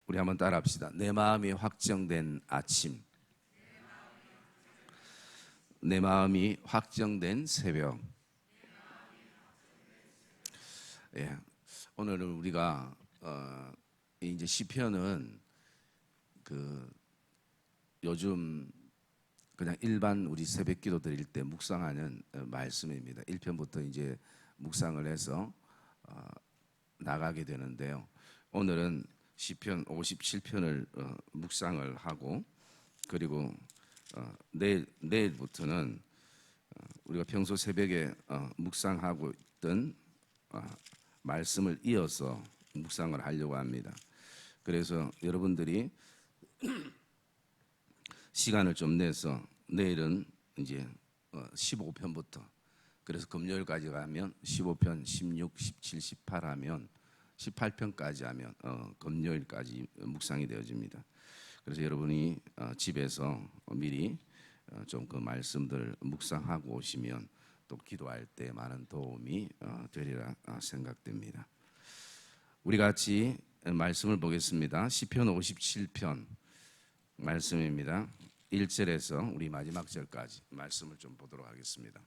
우리 한번 따라합시다. 내 마음이 확정된 아침, 내 마음이 확정된 새벽. 예, 오늘은 우리가 이제 시편은 요즘 그냥 일반 우리 새벽기도 드릴 때 묵상하는 말씀입니다. 1편부터 이제 묵상을 해서 나가게 되는데요. 오늘은 시편 57편을 묵상을 하고, 그리고 내일부터는 우리가 평소 새벽에 묵상하고 있던 말씀을 이어서 묵상을 하려고 합니다. 그래서 여러분들이 시간을 좀 내서 내일은 이제 15편부터, 그래서 금요일까지 가면 15편, 16, 17, 18 하면 18편까지 하면 금요일까지 묵상이 되어집니다. 그래서 여러분이 집에서 미리 좀 그 말씀들 묵상하고 오시면 또 기도할 때 많은 도움이 되리라 생각됩니다. 우리 같이 말씀을 보겠습니다. 시편 57편 말씀입니다. 1절에서 우리 마지막 절까지 말씀을 좀 보도록 하겠습니다.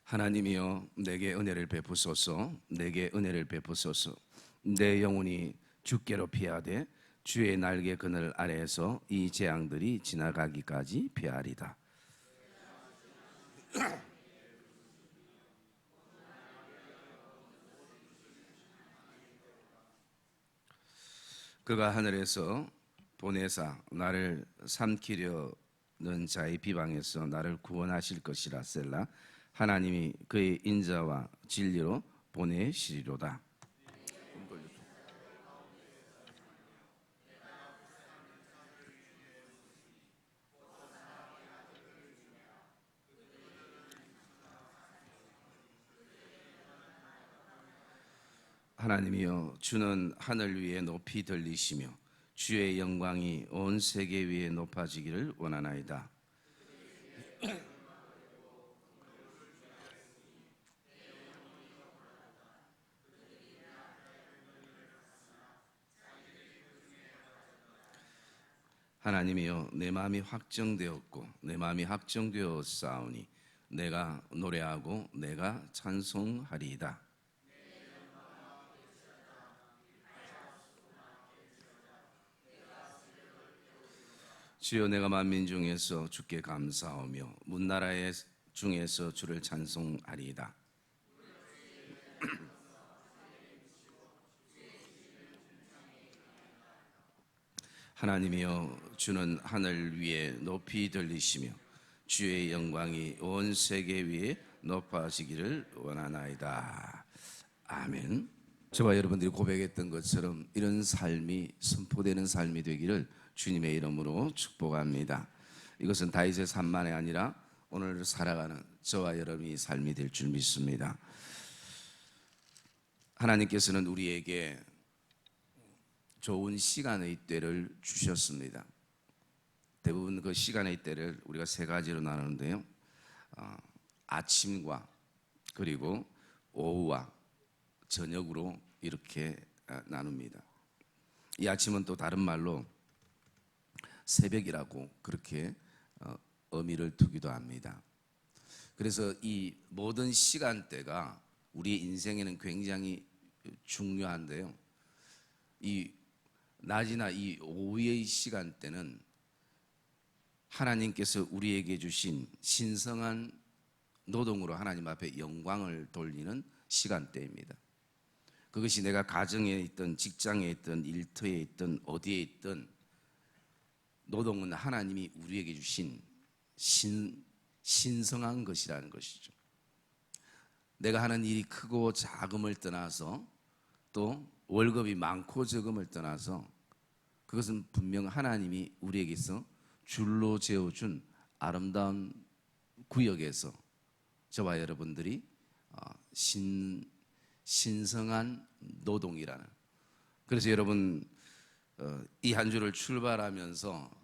하나님이여, 내게 은혜를 베푸소서. 내게 은혜를 베푸소서. 내 영혼이 주께로 피하되 주의 날개 그늘 아래에서 이 재앙들이 지나가기까지 피하리다. 그가 하늘에서 보내사 나를 삼키려는 자의 비방에서 나를 구원하실 것이라. 셀라. 하나님이 그의 인자와 진리로 보내시리로다. 하나님이여, 주는 하늘 위에 높이 들리시며 주의 영광이 온 세계 위에 높아지기를 원하나이다. 하나님이여, 내 마음이 확정되었고 내 마음이 확정되었사오니 내가 노래하고 내가 찬송하리이다. 주여, 내가 만민 중에서 주께 감사하며 문나라의 중에서 주를 찬송하리이다. 하나님이여, 주는 하늘 위에 높이 들리시며 주의 영광이 온 세계 위에 높아지기를 원하나이다. 아멘. 저와 여러분들이 고백했던 것처럼 이런 삶이 선포되는 삶이 되기를 주님의 이름으로 축복합니다. 이것은 다윗의 삶만이 아니라 오늘 살아가는 저와 여러분의 삶이 될 줄 믿습니다. 하나님께서는 우리에게 좋은 시간의 때를 주셨습니다. 대부분 그 시간의 때를 우리가 세 가지로 나누는데요. 아침과 그리고 오후와 저녁으로 이렇게 나눕니다. 이 아침은 또 다른 말로 새벽이라고 그렇게 의미를 두기도 합니다. 그래서 이 모든 시간대가 우리의 인생에는 굉장히 중요한데요. 이 낮이나 이 오후의 시간대는 하나님께서 우리에게 주신 신성한 노동으로 하나님 앞에 영광을 돌리는 시간대입니다. 그것이 내가 가정에 있든 직장에 있든 일터에 있든 어디에 있든 노동은 하나님이 우리에게 주신 신성한 것이라는 것이죠. 내가 하는 일이 크고 작음을 떠나서, 또 월급이 많고 적음을 떠나서, 그것은 분명 하나님이 우리에게서 줄로 재어준 아름다운 구역에서 저와 여러분들이 신성한 노동이라는, 그래서 여러분 이 한 주를 출발하면서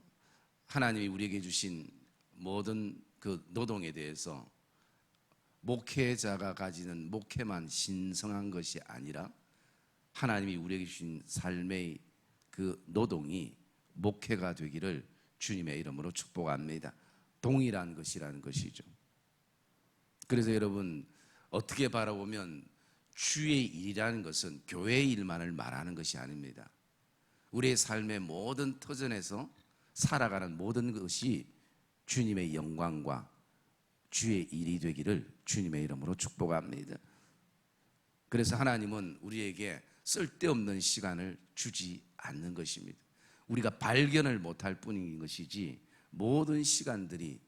하나님이 우리에게 주신 모든 그 노동에 대해서 목회자가 가지는 목회만 신성한 것이 아니라 하나님이 우리에게 주신 삶의 그 노동이 목회가 되기를 주님의 이름으로 축복합니다. 동일한 것이라는 것이죠. 그래서 여러분, 어떻게 바라보면 주의 일이라는 것은 교회의 일만을 말하는 것이 아닙니다. 우리의 삶의 모든 터전에서 살아가는 모든 것이 주님의 영광과 주의 일이 되기를 주님의 이름으로 축복합니다. 그래서 하나님은 우리에게 쓸데없는 시간을 주지 않는 것입니다. 우리가 발견을 못할 뿐인 것이지 모든 시간들이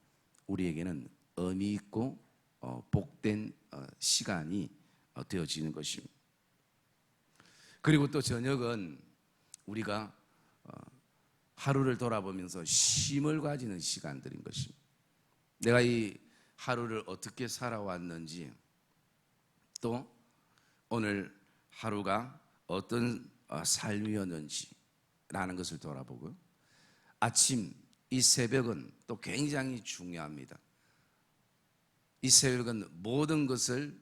우리에게는 의미 있고 복된 시간이 되어지는 것입니다. 그리고 또 저녁은 우리가 하루를 돌아보면서 쉼을 가지는 시간들인 것입니다. 내가 이 하루를 어떻게 살아왔는지, 또 오늘 하루가 어떤 삶이었는지라는 것을 돌아보고, 아침 이 새벽은 또 굉장히 중요합니다. 이 새벽은 모든 것을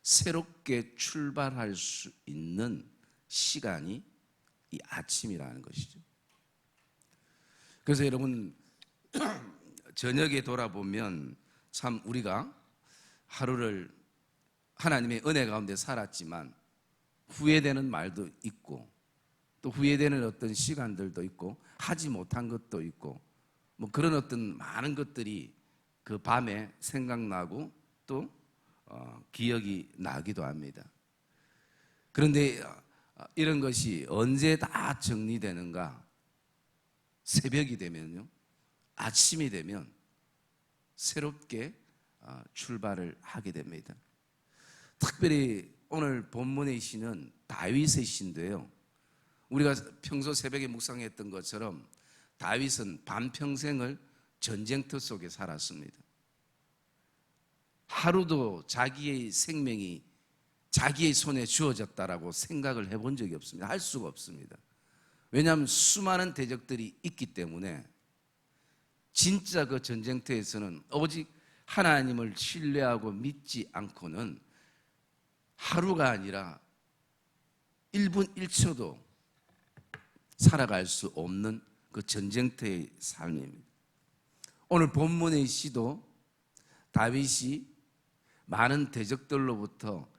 새롭게 출발할 수 있는 시간이 이 아침이라는 것이죠. 그래서 여러분, 저녁에 돌아보면 참 우리가 하루를 하나님의 은혜 가운데 살았지만 후회되는 말도 있고, 또 후회되는 어떤 시간들도 있고, 하지 못한 것도 있고, 뭐 그런 어떤 많은 것들이 그 밤에 생각나고 또 기억이 나기도 합니다. 그런데 이런 것이 언제 다 정리되는가? 새벽이 되면요, 아침이 되면 새롭게 출발을 하게 됩니다. 특별히 오늘 본문의 시는 다윗의 시인데요, 우리가 평소 새벽에 묵상했던 것처럼 다윗은 반평생을 전쟁터 속에 살았습니다. 하루도 자기의 생명이 자기의 손에 주어졌다라고 생각을 해본 적이 없습니다. 할 수가 없습니다. 왜냐하면 수많은 대적들이 있기 때문에 진짜 그 전쟁터에서는 오직 하나님을 신뢰하고 믿지 않고는 하루가 아니라 1분 1초도 살아갈 수 없는 그 전쟁터의 삶입니다. 오늘 본문의 시도 다윗이 많은 대적들로부터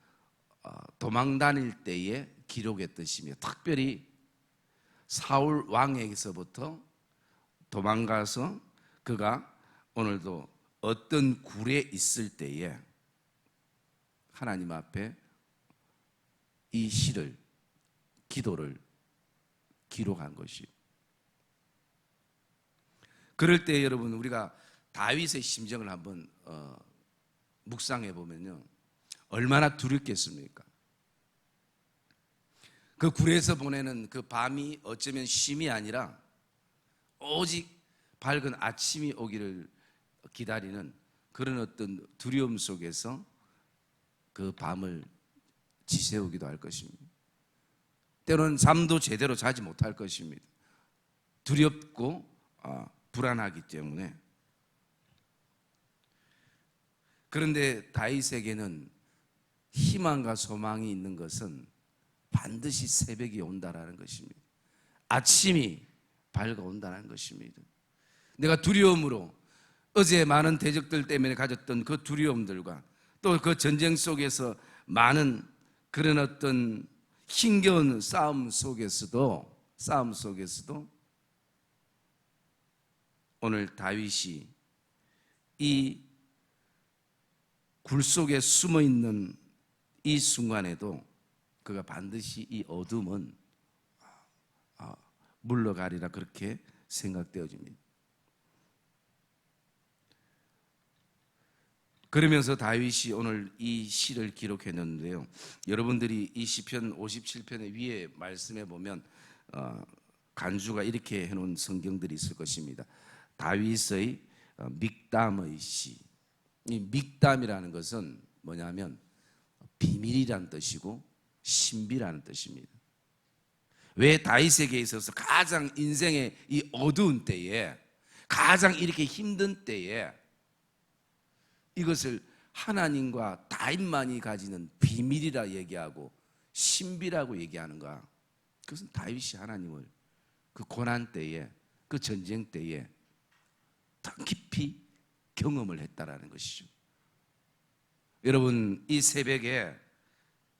도망 다닐 때에 기록했듯이며, 특별히 사울 왕에게서부터 도망가서 그가 오늘도 어떤 굴에 있을 때에 하나님 앞에 이 시를, 기도를 기록한 것이요. 그럴 때 여러분, 우리가 다윗의 심정을 한번 묵상해 보면요, 얼마나 두렵겠습니까? 그 굴에서 보내는 그 밤이 어쩌면 쉼이 아니라 오직 밝은 아침이 오기를 기다리는 그런 어떤 두려움 속에서 그 밤을 지새우기도 할 것입니다. 때로는 잠도 제대로 자지 못할 것입니다. 두렵고 불안하기 때문에. 그런데 다윗에게는 희망과 소망이 있는 것은 반드시 새벽이 온다라는 것입니다. 아침이 밝아온다는 것입니다. 내가 두려움으로 어제 많은 대적들 때문에 가졌던 그 두려움들과 또 그 전쟁 속에서 많은 그런 어떤 힘겨운 싸움 속에서도 오늘 다윗이 이 굴 속에 숨어 있는 이 순간에도 그가 반드시 이 어둠은 물러가리라, 그렇게 생각되어집니다. 그러면서 다윗이 오늘 이 시를 기록했는데요, 여러분들이 이 시편 57편의 위에 말씀해 보면 간주가 이렇게 해놓은 성경들이 있을 것입니다. 다윗의 믹담의 시. 이 믹담이라는 것은 뭐냐면 비밀이라는 뜻이고 신비라는 뜻입니다. 왜 다윗에게 있어서 가장 인생의 이 어두운 때에, 가장 이렇게 힘든 때에 이것을 하나님과 다윗만이 가지는 비밀이라 얘기하고 신비라고 얘기하는 거야. 그것은 다윗이 하나님을 그 고난 때에, 그 전쟁 때에 더 깊이 경험을 했다라는 것이죠. 여러분, 이 새벽에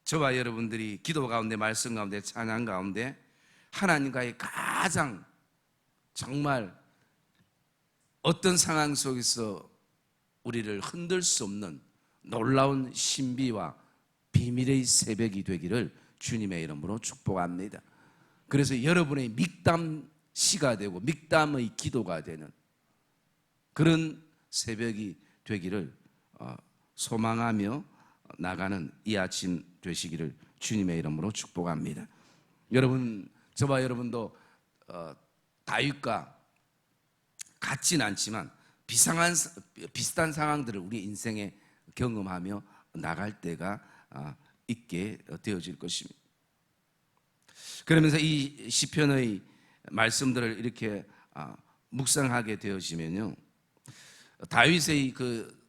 저와 여러분들이 기도 가운데, 말씀 가운데, 찬양 가운데 하나님과의 가장 정말 어떤 상황 속에서 우리를 흔들 수 없는 놀라운 신비와 비밀의 새벽이 되기를 주님의 이름으로 축복합니다. 그래서 여러분의 믹담 시가 되고 믹담의 기도가 되는 그런 새벽이 되기를 소망하며 나가는 이 아침 되시기를 주님의 이름으로 축복합니다. 여러분, 저와 여러분도 다윗과 같진 않지만 비슷한 상황들을 우리 인생에 경험하며 나갈 때가 있게 되어질 것입니다. 그러면서 이 시편의 말씀들을 이렇게 묵상하게 되어지면요, 다윗의 그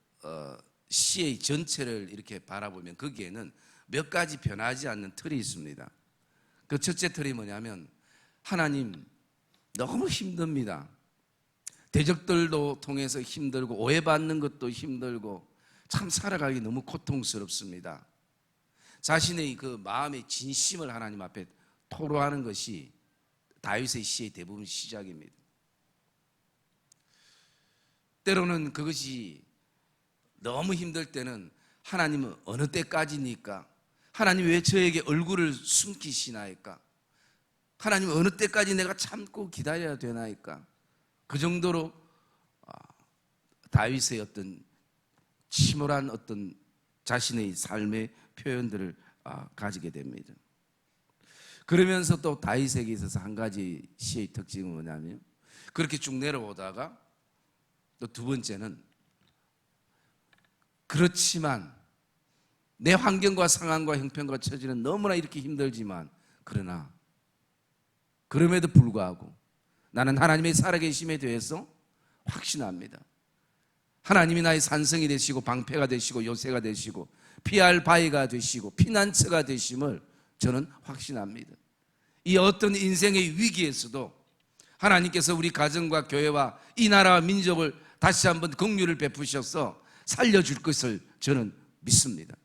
시의 전체를 이렇게 바라보면 거기에는 몇 가지 변하지 않는 틀이 있습니다. 그 첫째 틀이 뭐냐면, 하나님 너무 힘듭니다. 대적들도 통해서 힘들고 오해받는 것도 힘들고 참 살아가기 너무 고통스럽습니다. 자신의 그 마음의 진심을 하나님 앞에 토로하는 것이 다윗의 시의 대부분 시작입니다. 때로는 그것이 너무 힘들 때는 하나님은 어느 때까지니까? 하나님 왜 저에게 얼굴을 숨기시나이까? 하나님 어느 때까지 내가 참고 기다려야 되나이까? 그 정도로 다윗의 어떤 침울한 어떤 자신의 삶의 표현들을 가지게 됩니다. 그러면서 또 다윗에게 있어서 한 가지 시의 특징은 뭐냐면, 그렇게 쭉 내려오다가 또 두 번째는, 그렇지만 내 환경과 상황과 형편과 처지는 너무나 이렇게 힘들지만, 그러나 그럼에도 불구하고 나는 하나님의 살아계심에 대해서 확신합니다. 하나님이 나의 산성이 되시고 방패가 되시고 요새가 되시고 피할 바위가 되시고 피난처가 되심을 저는 확신합니다. 이 어떤 인생의 위기에서도 하나님께서 우리 가정과 교회와 이 나라와 민족을 다시 한번 긍휼을 베푸셔서 살려줄 것을 저는 믿습니다.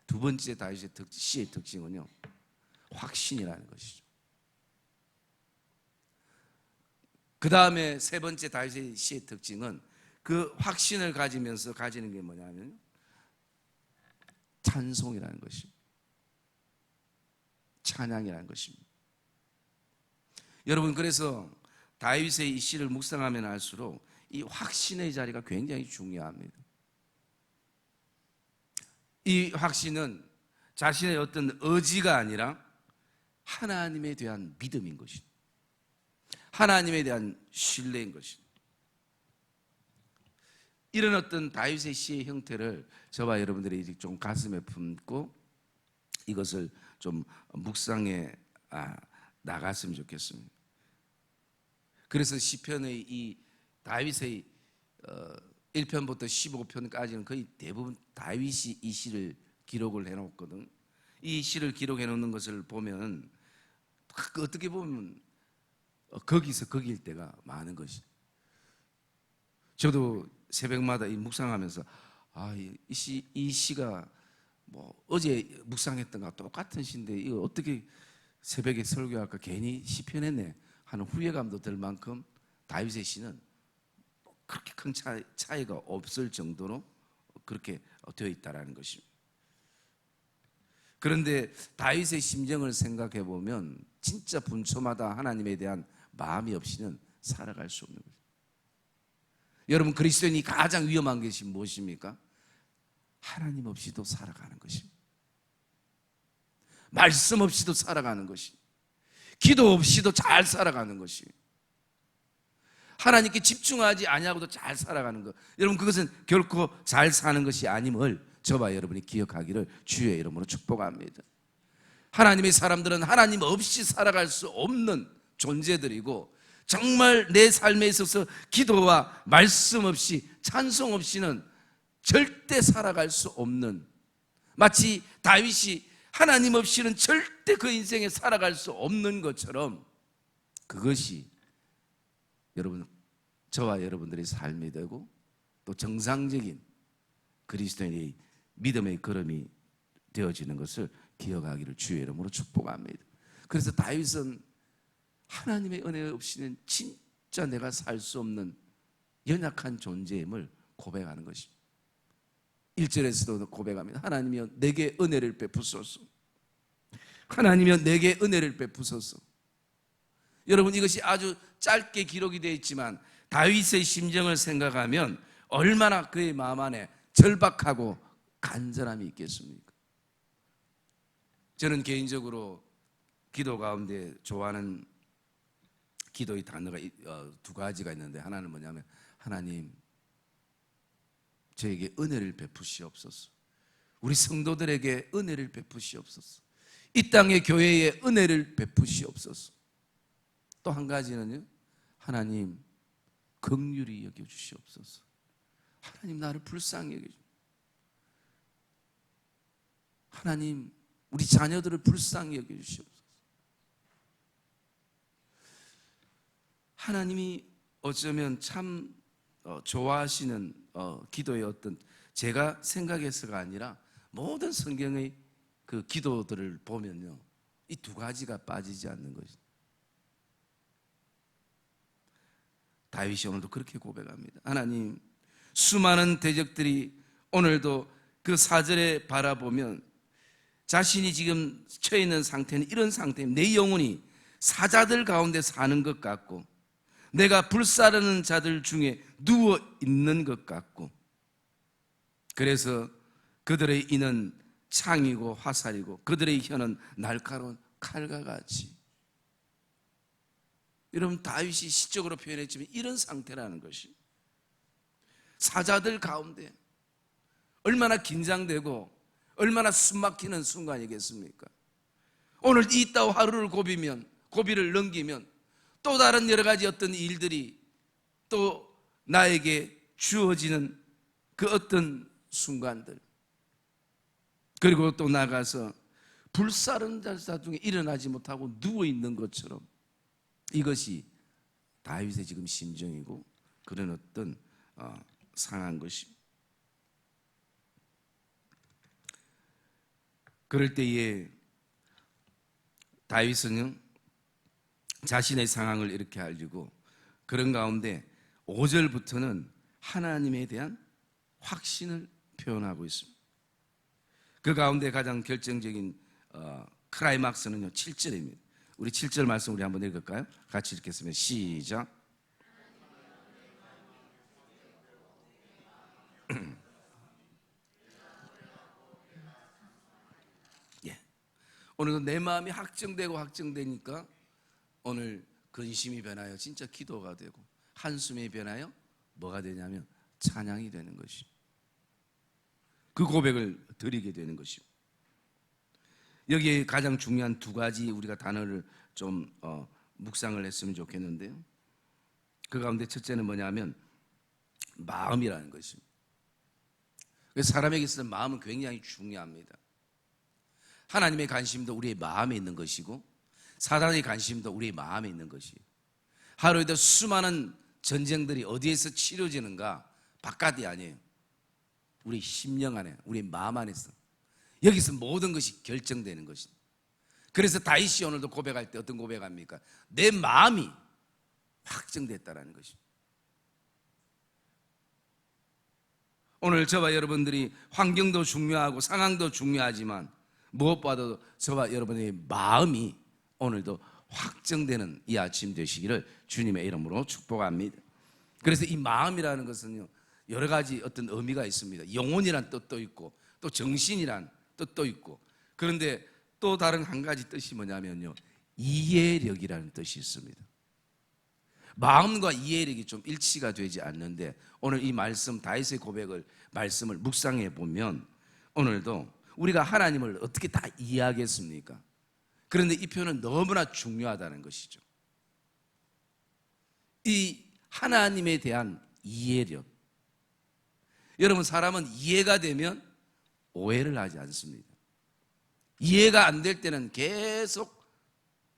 두 번째 다윗의 시의 특징은요, 확신이라는 것이죠. 그 다음에 세 번째 다윗의 시의 특징은 그 확신을 가지면서 가지는 게 뭐냐면 찬송이라는 것입니다. 찬양이라는 것입니다. 여러분, 그래서 다윗의 이 시를 묵상하면 할수록 이 확신의 자리가 굉장히 중요합니다. 이 확신은 자신의 어떤 의지가 아니라 하나님에 대한 믿음인 것입니다. 하나님에 대한 신뢰인 것입니다. 이런 어떤 다윗의 시의 형태를 저와 여러분들이 좀 가슴에 품고 이것을 좀 묵상해 나갔으면 좋겠습니다. 그래서 시편의 이 다윗의 1편부터 15편까지는 거의 대부분 다윗이 이 시를 기록을 해놓거든. 이 시를 기록해 놓는 것을 보면 어떻게 보면 거기서 거기일 때가 많은 것이. 저도 새벽마다 이 묵상하면서 이 시가 뭐 어제 묵상했던 거와 똑같은 시인데 이거 어떻게 새벽에 설교할까 괜히 시편했네 하는 후회감도 들 만큼 다윗의 시는 그렇게 큰 차이가 없을 정도로 그렇게 되어 있다라는 것입니다. 그런데 다윗의 심정을 생각해 보면 진짜 분초마다 하나님에 대한 마음이 없이는 살아갈 수 없는 거죠. 여러분, 그리스도인이 가장 위험한 것이 무엇입니까? 하나님 없이도 살아가는 것입니다. 말씀 없이도 살아가는 것입니다. 기도 없이도 잘 살아가는 것입니다. 하나님께 집중하지 아니하고도 잘 살아가는 것, 여러분, 그것은 결코 잘 사는 것이 아님을 저와 여러분이 기억하기를 주의 이름으로 축복합니다. 하나님의 사람들은 하나님 없이 살아갈 수 없는 존재들이고, 정말 내 삶에 있어서 기도와 말씀 없이 찬송 없이는 절대 살아갈 수 없는, 마치 다윗이 하나님 없이는 절대 그 인생에 살아갈 수 없는 것처럼, 그것이 여러분, 저와 여러분들의 삶이 되고 또 정상적인 그리스도인의 믿음의 걸음이 되어지는 것을 기억하기를 주의 이름으로 축복합니다. 그래서 다윗은 하나님의 은혜 없이는 진짜 내가 살 수 없는 연약한 존재임을 고백하는 것입니다. 1절에서도 고백합니다. 하나님이여 내게 은혜를 베푸소서. 하나님이여 내게 은혜를 베푸소서. 여러분, 이것이 아주 짧게 기록이 되어 있지만 다윗의 심정을 생각하면 얼마나 그의 마음 안에 절박하고 간절함이 있겠습니까? 저는 개인적으로 기도 가운데 좋아하는 기도의 단어가 두 가지가 있는데, 하나는 뭐냐면, 하나님 저에게 은혜를 베푸시옵소서. 우리 성도들에게 은혜를 베푸시옵소서. 이 땅의 교회에 은혜를 베푸시옵소서. 또 한 가지는요, 하나님 긍휼히 여겨주시옵소서. 하나님 나를 불쌍히 여겨주시옵소서. 하나님 우리 자녀들을 불쌍히 여겨주시옵소서. 하나님이 어쩌면 참 좋아하시는 기도의 어떤, 제가 생각해서가 아니라 모든 성경의 그 기도들을 보면요, 이 두 가지가 빠지지 않는 것입니다. 다윗이 오늘도 그렇게 고백합니다. 하나님, 수많은 대적들이 오늘도 그 4절에 바라보면 자신이 지금 처해 있는 상태는 이런 상태입니다. 내 영혼이 사자들 가운데 사는 것 같고, 내가 불사르는 자들 중에 누워 있는 것 같고, 그래서 그들의 이는 창이고 화살이고 그들의 혀는 날카로운 칼과 같이. 여러분, 다윗이 시적으로 표현했지만 이런 상태라는 것이, 사자들 가운데 얼마나 긴장되고 얼마나 숨막히는 순간이겠습니까? 오늘 이 따위 하루를 고비를 넘기면 또 다른 여러 가지 어떤 일들이 또 나에게 주어지는 그 어떤 순간들, 그리고 또 나가서 불사른 자들 중에 일어나지 못하고 누워있는 것처럼, 이것이 다윗의 지금 심정이고 그런 어떤 상한 것입니다. 그럴 때에 다윗은 자신의 상황을 이렇게 알리고, 그런 가운데 5절부터는 하나님에 대한 확신을 표현하고 있습니다. 그 가운데 가장 결정적인 클라이막스는요 7절입니다. 우리 7절 말씀 우리 한번 읽을까요? 같이 읽겠습니다. 시작. 예. 오늘도 내 마음이 확정되니까 오늘 근심이 변하여 진짜 기도가 되고, 한숨이 변하여 뭐가 되냐면 찬양이 되는 것이, 그 고백을 드리게 되는 것이고, 여기에 가장 중요한 두 가지 우리가 단어를 좀 묵상을 했으면 좋겠는데요, 그 가운데 첫째는 뭐냐면 마음이라는 것입니다. 그래서 사람에게 있어서 마음은 굉장히 중요합니다. 하나님의 관심도 우리의 마음에 있는 것이고, 사단의 관심도 우리의 마음에 있는 것이에요. 하루에도 수많은 전쟁들이 어디에서 치러지는가? 바깥이 아니에요. 우리 심령 안에, 우리 마음 안에서, 여기서 모든 것이 결정되는 것입니다. 그래서 다윗이 오늘도 고백할 때 어떤 고백합니까? 내 마음이 확정됐다라는 것입니다. 오늘 저와 여러분들이 환경도 중요하고 상황도 중요하지만 무엇보다도 저와 여러분의 마음이 오늘도 확정되는 이 아침 되시기를 주님의 이름으로 축복합니다. 그래서 이 마음이라는 것은요, 여러 가지 어떤 의미가 있습니다. 영혼이란 뜻도 있고, 또 정신이란 뜻도 있고, 그런데 또 다른 한 가지 뜻이 뭐냐면요, 이해력이라는 뜻이 있습니다. 마음과 이해력이 좀 일치가 되지 않는데, 오늘 이 말씀, 다윗의 말씀을 묵상해 보면 오늘도 우리가 하나님을 어떻게 다 이해하겠습니까? 그런데 이 표현은 너무나 중요하다는 것이죠. 이 하나님에 대한 이해력, 여러분, 사람은 이해가 되면 오해를 하지 않습니다. 이해가 안 될 때는 계속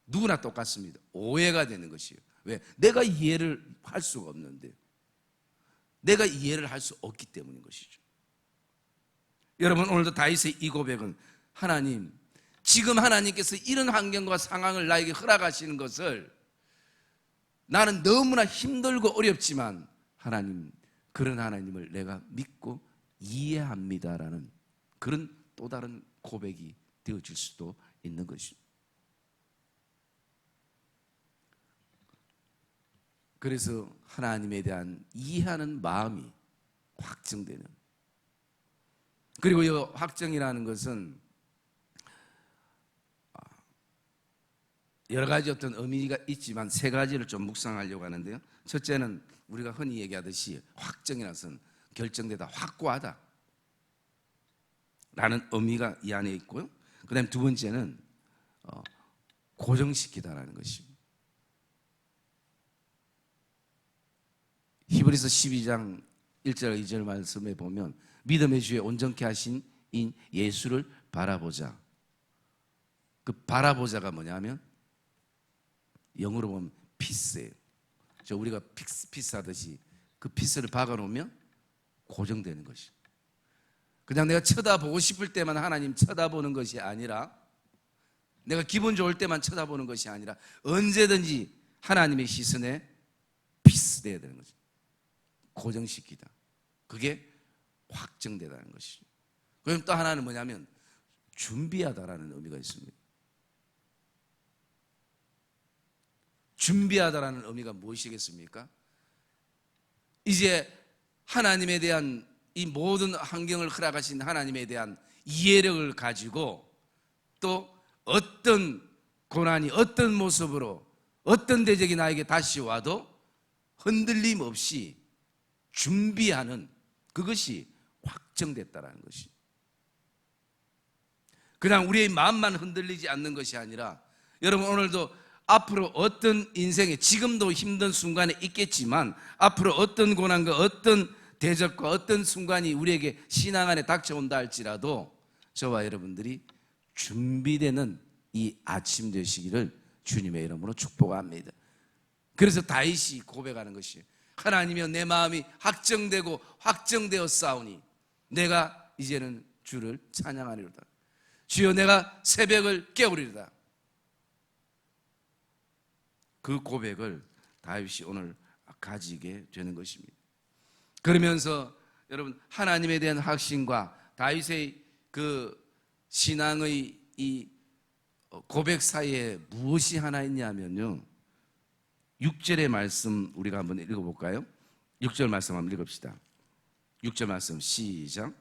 누구나 똑같습니다. 오해가 되는 것이에요. 왜? 내가 이해를 할 수가 없는데, 내가 이해를 할 수 없기 때문인 것이죠. 여러분, 오늘도 다윗의 이 고백은 하나님, 지금 하나님께서 이런 환경과 상황을 나에게 허락하시는 것을 나는 너무나 힘들고 어렵지만 하나님, 그런 하나님을 내가 믿고 이해합니다라는 그런 또 다른 고백이 되어질 수도 있는 것입니다. 그래서 하나님에 대한 이해하는 마음이 확증되는, 그리고 이 확증이라는 것은 여러 가지 어떤 의미가 있지만 세 가지를 좀 묵상하려고 하는데요. 첫째는 우리가 흔히 얘기하듯이 확정이라는 것은 결정되다, 확고하다 라는 의미가 이 안에 있고요. 그 다음에 두 번째는 고정시키다라는 것입니다. 히브리서 12장 1절 2절 말씀에 보면 믿음의 주에 온전케 하신 인 예수를 바라보자. 그 바라보자가 뭐냐면 영어로 보면 피스예요. 우리가 피스 하듯이 그 피스를 박아놓으면 고정되는 것이죠. 그냥 내가 쳐다보고 싶을 때만 하나님 쳐다보는 것이 아니라, 내가 기분 좋을 때만 쳐다보는 것이 아니라 언제든지 하나님의 시선에 피스돼야 되는 거죠. 고정시키다. 그게 확정되다는 것이죠. 그럼 또 하나는 뭐냐면 준비하다라는 의미가 있습니다. 준비하다라는 의미가 무엇이겠습니까? 이제 하나님에 대한 이 모든 환경을 허락하신 하나님에 대한 이해력을 가지고 또 어떤 고난이 어떤 모습으로 어떤 대적이 나에게 다시 와도 흔들림 없이 준비하는, 그것이 확정됐다라는 것이, 그냥 우리의 마음만 흔들리지 않는 것이 아니라, 여러분 오늘도 앞으로 어떤 인생에 지금도 힘든 순간에 있겠지만 앞으로 어떤 고난과 어떤 대적과 어떤 순간이 우리에게 신앙 안에 닥쳐온다 할지라도 저와 여러분들이 준비되는 이 아침 되시기를 주님의 이름으로 축복합니다. 그래서 다윗이 고백하는 것이에요. 하나님이여, 내 마음이 확정되고 확정되어 싸우니 내가 이제는 주를 찬양하리로다. 주여, 내가 새벽을 깨우리로다. 그 고백을 다윗이 오늘 가지게 되는 것입니다. 그러면서 여러분, 하나님에 대한 확신과 다윗의 그 신앙의 이 고백 사이에 무엇이 하나 있냐면요, 6절의 말씀 우리가 한번 읽어볼까요? 6절 말씀 한번 읽읍시다. 6절 말씀 시작.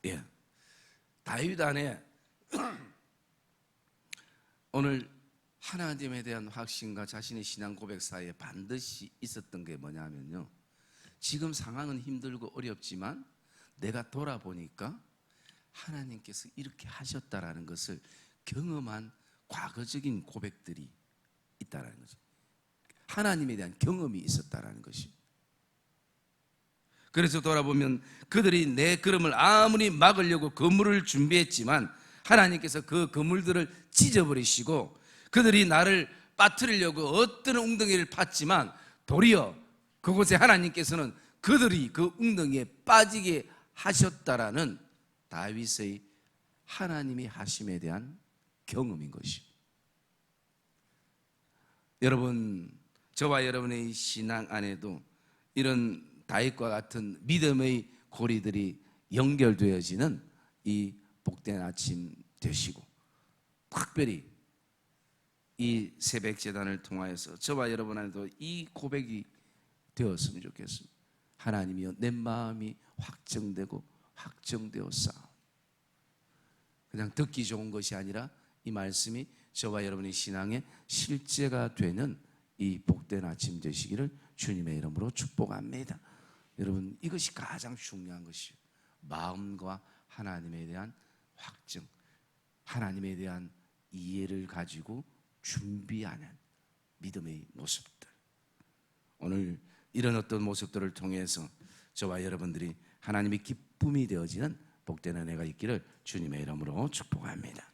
예, 다윗 안에 오늘 하나님에 대한 확신과 자신의 신앙 고백 사이에 반드시 있었던 게 뭐냐면요, 지금 상황은 힘들고 어렵지만 내가 돌아보니까 하나님께서 이렇게 하셨다라는 것을 경험한 과거적인 고백들이 있다라는 거죠. 하나님에 대한 경험이 있었다라는 것이. 그래서 돌아보면 그들이 내 걸음을 아무리 막으려고 그물을 준비했지만 하나님께서 그 그물들을 찢어버리시고, 그들이 나를 빠뜨리려고 어떤 웅덩이를 팠지만 도리어 그곳에 하나님께서는 그들이 그 웅덩이에 빠지게 하셨다라는 다윗의 하나님이 하심에 대한 경험인 것이. 여러분, 저와 여러분의 신앙 안에도 이런 다윗과 같은 믿음의 고리들이 연결되어지는 이 복된 아침 되시고, 특별히 이 새벽 제단을 통하여서 저와 여러분 안에도 이 고백이 되었으면 좋겠습니다. 하나님이여, 내 마음이 확정되고 확정되었사. 그냥 듣기 좋은 것이 아니라 이 말씀이 저와 여러분의 신앙의 실제가 되는 이 복된 아침 되시기를 주님의 이름으로 축복합니다. 여러분, 이것이 가장 중요한 것이에요. 마음과 하나님에 대한 확정. 하나님에 대한 이해를 가지고 준비하는 믿음의 모습들, 오늘 이런 어떤 모습들을 통해서 저와 여러분들이 하나님의 기쁨이 되어지는 복된 은혜가 있기를 주님의 이름으로 축복합니다.